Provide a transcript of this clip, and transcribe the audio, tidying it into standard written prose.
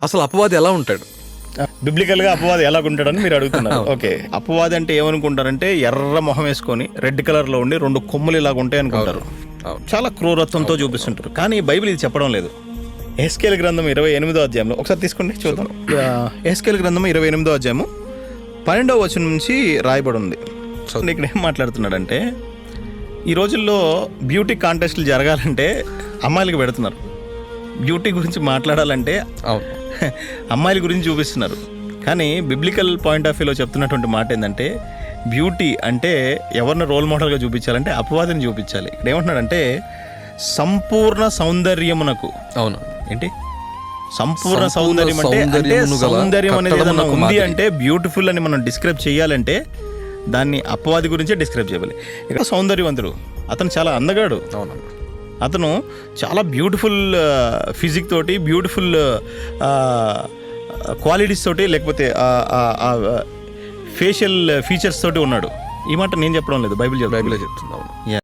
అసలు అపవాది ఎలా ఉంటాడు? బిబ్లికల్గా అపవాది ఎలాగుంటాడని మీరు అడుగుతున్నారు. ఓకే, అపవాది అంటే ఏమనుకుంటారంటే ఎర్ర మొహం వేసుకొని రెడ్ కలర్లో ఉండి 2 కొమ్ములు ఇలాగ ఉంటాయి అనుకుంటారు. చాలా క్రూరత్వంతో చూపిస్తుంటారు. కానీ బైబిల్ ఇది చెప్పడం లేదు. ఎహెస్కేలు గ్రంథం 28వ అధ్యాయంలో ఒకసారి తీసుకోండి చూద్దాం. ఎహెస్కేలు గ్రంథం 28వ అధ్యాయము 12వ వచనం నుంచి రాయబడి ఉంది. ఇక్కడ ఏం మాట్లాడుతున్నాడంటే, ఈ రోజుల్లో బ్యూటీ కాంటెస్ట్లు జరగాలంటే అమ్మాయిలకు పెడుతున్నారు. బ్యూటీ గురించి మాట్లాడాలంటే అమ్మాయిల గురించి చూపిస్తున్నారు. కానీ బిబ్లికల్ పాయింట్ ఆఫ్ వ్యూలో చెప్తున్నటువంటి మాట ఏంటంటే, బ్యూటీ అంటే ఎవరిని రోల్ మోడల్గా చూపించాలంటే అపవాదిని చూపించాలి. ఇక్కడ ఏమంటున్నాడంటే, సంపూర్ణ సౌందర్యమునకు. అవును, ఏంటి సంపూర్ణ సౌందర్యం అంటే? సౌందర్యం అనేది ఏదైనా ఉంది అంటే, బ్యూటిఫుల్ అని మనం డిస్క్రైబ్ చేయాలంటే దాన్ని అపవాది గురించే డిస్క్రైబ్ చేయాలి. ఇక్కడ సౌందర్యవంతుడు, అతను చాలా అందగాడు. అవును, అతను చాలా బ్యూటిఫుల్ ఫిజిక్ తోటి, బ్యూటిఫుల్ క్వాలిటీస్ తోటి, లేకపోతే ఫేషియల్ ఫీచర్స్ తోటి ఉన్నాడు. ఈ మాట నేను చెప్పడం లేదు, బైబిల్ బైబిలే చెప్తుంది. అవును, యా.